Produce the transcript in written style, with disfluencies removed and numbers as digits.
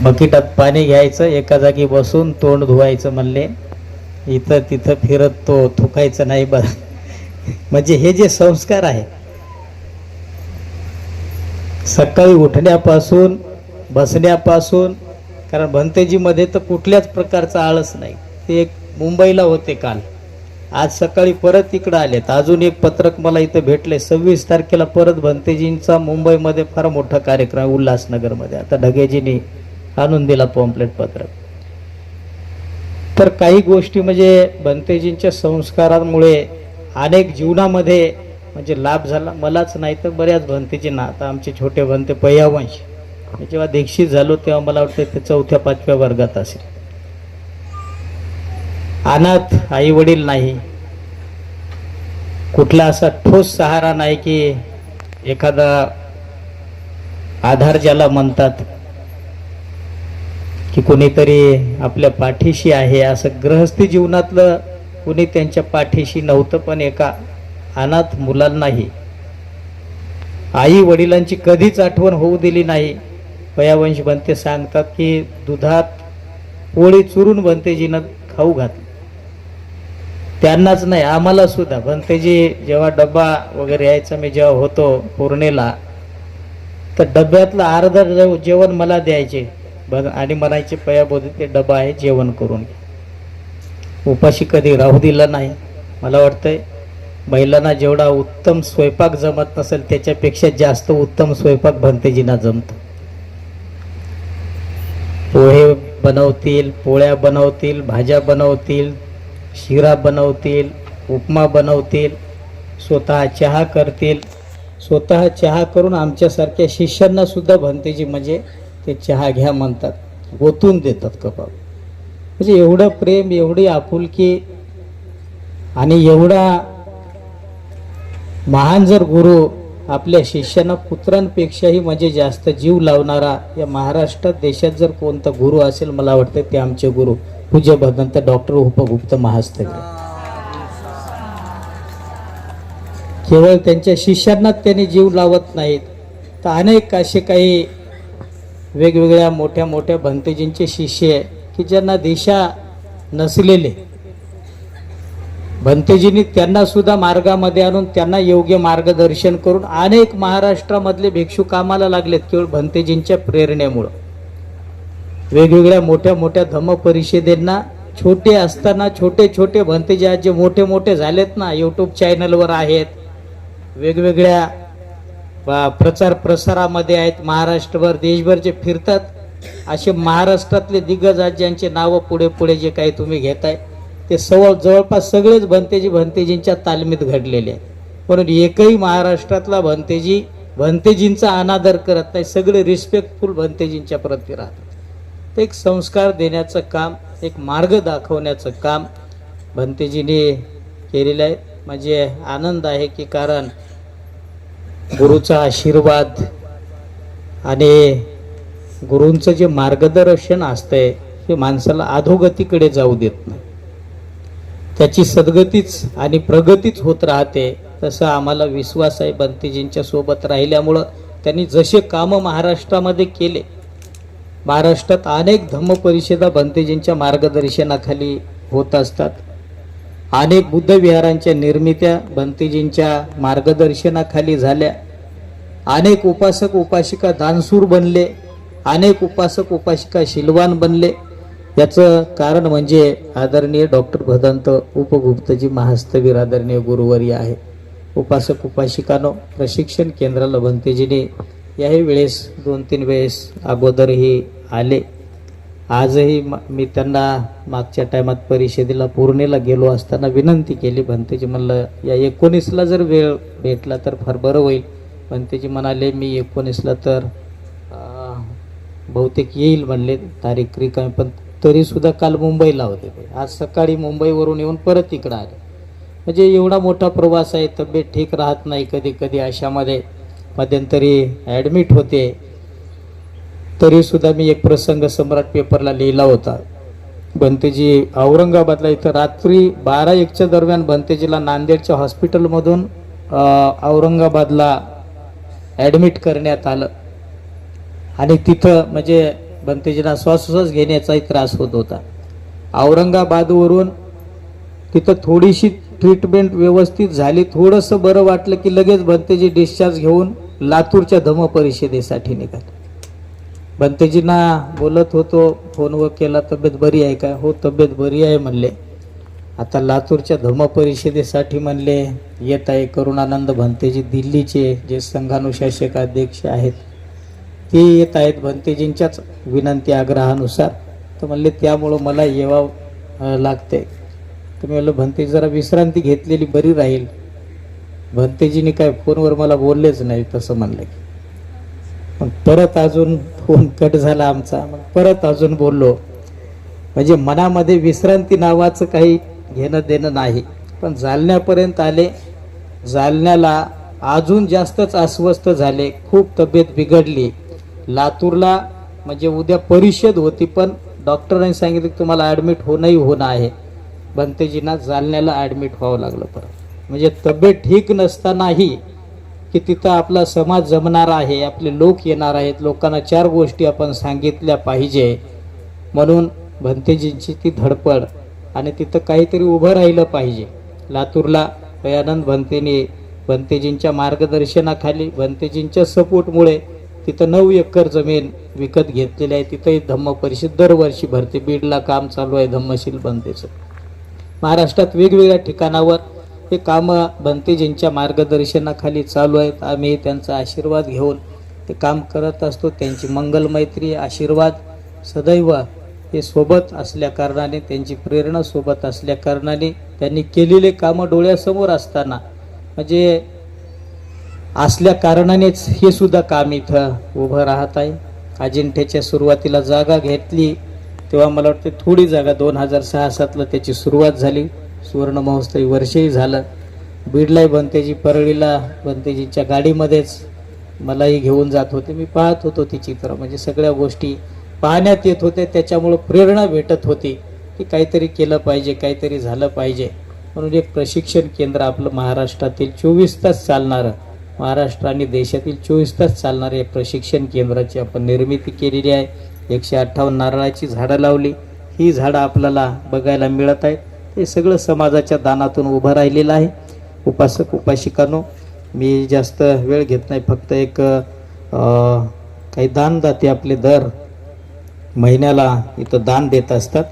बकेटात पाणी घ्यायचं, एका जागी बसून तोंड धुवायचं म्हणले, इथं तिथं फिरत तो थुकायचं नाही बरं. म्हणजे हे जे संस्कार आहे, सकाळी उठण्यापासून बसण्यापासून, कारण भंतेजीमध्ये तर कुठल्याच प्रकारचा आळस नाही. ते एक मुंबईला होते काल, आज सकाळी परत इकडं आलेत. अजून एक पत्रक मला इथं भेटले, 26 तारखेला परत भंतेजींचा मुंबईमध्ये फार मोठा कार्यक्रम उल्हासनगरमध्ये. आता ढगेजींनी आणून दिला पॉम्पलेट पत्रक. तर काही गोष्टी म्हणजे भंतेजींच्या संस्कारांमुळे अनेक जीवनामध्ये म्हणजे लाभ झाला. मलाच नाही तर बऱ्याच भंतेजींना. आता आमचे छोटे भंते पय्यावंश, मी जेव्हा दीक्षित झालो तेव्हा मला वाटतं ते 4-5व्या वर्गात असेल. अनाथ आई वडील नाही, कुठला असा ठोस सहारा नाही की एखादा आधार ज्याला म्हणतात की कोणीतरी आपल्या पाठीशी आहे, असं गृहस्थी जीवनातलं कुणी त्यांच्या पाठीशी नव्हतं. पण एका अनाथ मुलांनाही आई वडिलांची कधीच आठवण होऊ दिली नाही. पयावंश भंते सांगतात की दुधात पोळी चुरून भंतेजीनं खाऊ घातली. त्यांनाच नाही, आम्हाला सुद्धा. भंतेजी जेव्हा डब्बा वगैरे यायचा, मी जेव्हा होतो पूर्णेला, तर डब्यातलं अर्ध जेवण मला द्यायचे आणि म्हणायचे, पयाबोधी ते डबा आहे, जेवण करून घ्या. उपाशी कधी राहू दिला नाही. मला वाटतंय महिलांना जेवढा उत्तम स्वयंपाक जमत नसेल त्याच्यापेक्षा जास्त उत्तम स्वयंपाक भंतेजींना जमतो. पोहे बनवतील, पोळ्या बनवतील, भाज्या बनवतील, शिरा बनवतील, उपमा बनवतील, स्वतः चहा करतील. स्वतः चहा करून आमच्यासारख्या शिष्यांना सुद्धा भंतेजी म्हणजे ते चहा घ्या म्हणतात, ओतून देतात कपात. म्हणजे एवढं प्रेम, एवढी आपुलकी आणि एवढा महान जर गुरु आपल्या शिष्यांना पुत्रांपेक्षाही म्हणजे जास्त जीव लावणारा या महाराष्ट्रात देशात जर कोणता गुरु असेल, मला वाटतं ते आमचे गुरु पूज्य भगवंत डॉक्टर उपगुप्त महास्तगी. केवळ त्यांच्या शिष्यांनाच त्यांनी जीव लावत नाहीत, तर अनेक असे काही वेगवेगळ्या मोठ्या मोठ्या भंतेजींचे शिष्य की ज्यांना दिशा नसलेले, भंतेजींनी त्यांना सुद्धा मार्गामध्ये आणून त्यांना योग्य मार्गदर्शन करून अनेक महाराष्ट्रामधले भिक्षू कामाला लागलेत केवळ भंतेजींच्या प्रेरणेमुळं. वेगवेगळ्या मोठ्या मोठ्या धम्म परिषदेंना छोटे असताना छोटे छोटे भंतेजी आज जे मोठे मोठे झालेत ना, यूट्यूब चॅनलवर आहेत, वेगवेगळ्या प्रचार प्रसारामध्ये आहेत, महाराष्ट्रभर देशभर जे फिरतात, असे महाराष्ट्रातले दिग्गज आज ज्यांचे नावं पुढे पुढे जे काही तुम्ही घेताय ते जवळपास सगळेच भंतेजींच्या तालमीत घडलेले आहेत. म्हणून एकही महाराष्ट्रातला भंतेजी भंतेजींचा अनादर करत नाही, सगळे रिस्पेक्टफुल भंतेजींच्या प्रती राहतात. एक संस्कार देण्याचं काम, एक मार्ग दाखवण्याचं काम भंतेजींनी केलेलं आहे. म्हणजे आनंद आहे की कारण गुरुचा आशीर्वाद आणि गुरूंचं जे मार्गदर्शन असतंय हे माणसाला अधोगतीकडे जाऊ देत नाही, त्याची सद्गतीच आणि प्रगतीच होत राहते. तसा आम्हाला विश्वास आहे भंतेजींच्या सोबत राहिल्यामुळं. त्यांनी जसे कामं महाराष्ट्रामध्ये केले, महाराष्ट्रात अनेक धम्म परिषदा भंतेजींच्या मार्गदर्शनाखाली होत असतात. अनेक बुद्ध विहारांच्या निर्मित्या भंतेजींच्या मार्गदर्शनाखाली झाल्या. अनेक उपासक उपासिका दानशूर बनले, अनेक उपासक उपासिका शीलवान बनले. याचं कारण म्हणजे आदरणीय डॉक्टर भदंत उपगुप्तजी महास्तवीर आदरणीय गुरुवर्य आहे. उपासक उपासिकांनो, प्रशिक्षण केंद्राला भंतेजीने याही वेळेस 2-3 वेळेस अगोदरही आले. आजही मी त्यांना मागच्या टायमात परिषदेला पूर्णेला गेलो असताना विनंती केली. भंतेजी म्हणलं या 19ला जर वेळ भेटला तर फार बरं होईल. भंतेजी म्हणाले मी 19ला तर बहुतेक येईल म्हणले, तारीख रिकामी. पण तरी सुद्धा काल मुंबईला होते, आज सकाळी मुंबईवरून येऊन परत इकडं आले. म्हणजे एवढा मोठा प्रवास आहे, तब्येत ठीक राहत नाही कधी कधी, अशामध्ये मध्यंतरी ॲडमिट होते. तरी सुद्धा मी एक प्रसंग सम्राट पेपरला लिहिला होता. भंतेजी औरंगाबादला, इथं रात्री 12-1च्या दरम्यान भंतेजीला नांदेडच्या हॉस्पिटलमधून औरंगाबादला ॲडमिट करण्यात आलं. आणि तिथं म्हणजे भंतेजींना श्वासोच्छ्वास घेण्याचाही त्रास होत होता. औरंगाबादवरून तिथं थोडीशी ट्रीटमेंट व्यवस्थित झाली, थोडंसं बरं वाटलं की लगेच भंतेजी डिस्चार्ज घेऊन लातूरच्या धम्म परिषदेसाठी निघाले. भंतेजींना बोलत होतो, फोनवर केला, तब्येत बरी आहे का? हो तब्येत बरी आहे म्हणले. आता लातूरच्या धम्म परिषदेसाठी म्हणले येत आहे. करुणानंद भंतेजी दिल्लीचे जे संघानुशासक अध्यक्ष आहेत ते येत आहेत भंतेजींच्याच विनंती आग्रहानुसार. तर म्हणले त्यामुळं मला येवावं लागते. तर मी म्हणलं भंतेजी जरा विश्रांती घेतलेली बरी राहील. भंतेजींनी काय फोनवर मला बोललेच नाही तसं म्हणलं. मग परत अजून फोन कट झाला आमचा. मग परत अजून बोललो. म्हणजे मनामध्ये विश्रांती नावाचं काही घेणं देणं नाही. पण जालन्यापर्यंत आले. जालन्याला अजून जास्तच अस्वस्थ झाले, खूप तब्येत बिघडली. लातूरला म्हणजे उद्या परिषद होती, पण डॉक्टरांनी सांगितलं की तुम्हाला ॲडमिट होणं आहे. भंतेजींना जालन्याला ॲडमिट व्हावं लागलं परत. म्हणजे तब्येत ठीक नसतानाही की तिथं आपला समाज जमणार आहे, आपले लोक येणार आहेत, लोकांना 4 गोष्टी आपण सांगितल्या पाहिजे म्हणून भंतेजींची ती धडपड आणि तिथं काहीतरी उभं राहिलं पाहिजे. लातूरला दयानंद भंतेजींच्या मार्गदर्शनाखाली, भंतेजींच्या सपोर्टमुळे तिथं 9 एकर जमीन विकत घेतलेली आहे. तिथंही धम्म परिषद दरवर्षी भरते. बीडला काम चालू आहे धम्मशील भंतेचं. महाराष्ट्रात वेगवेगळ्या ठिकाणावर हे कामं भंतेजींच्या मार्गदर्शनाखाली चालू आहेत. आम्ही त्यांचा आशीर्वाद घेऊन ते काम करत असतो. त्यांची मंगलमैत्री आशीर्वाद सदैव हे सोबत असल्या कारणाने, त्यांची प्रेरणा सोबत असल्या कारणाने, त्यांनी केलेले कामं डोळ्यासमोर असताना म्हणजे असल्या कारणानेच हे सुद्धा काम इथं उभं राहत आहे. अजिंठ्याच्या सुरुवातीला जागा घेतली तेव्हा मला वाटतं थोडी जागा 2006-07ला त्याची सुरुवात झाली. सुवर्ण महोत्सवी वर्षही झालं. बीडलाही भंतेजी, परळीला भंतेजीच्या गाडीमध्येच मलाही घेऊन जात होते. मी पाहत होतो ती चित्र, म्हणजे सगळ्या गोष्टी पाहण्यात येत होत्या. त्याच्यामुळं प्रेरणा भेटत होती की काहीतरी केलं पाहिजे, काहीतरी झालं पाहिजे. म्हणून एक प्रशिक्षण केंद्र आपलं महाराष्ट्रातील 24 तास चालणारं, महाराष्ट्र आणि देशातील 24 तास चालणाऱ्या या प्रशिक्षण केंद्राची आपण निर्मिती केलेली आहे. 158 नारळाची झाडं लावली. ही झाडं आपल्याला बघायला मिळत आहेत. हे सगळं समाजाच्या दानातून उभं राहिलेलं आहे. उपासक उपासिकांनो, मी जास्त वेळ घेत नाही. फक्त एक काही दानदाते आपले दर महिन्याला इथं दान देत असतात.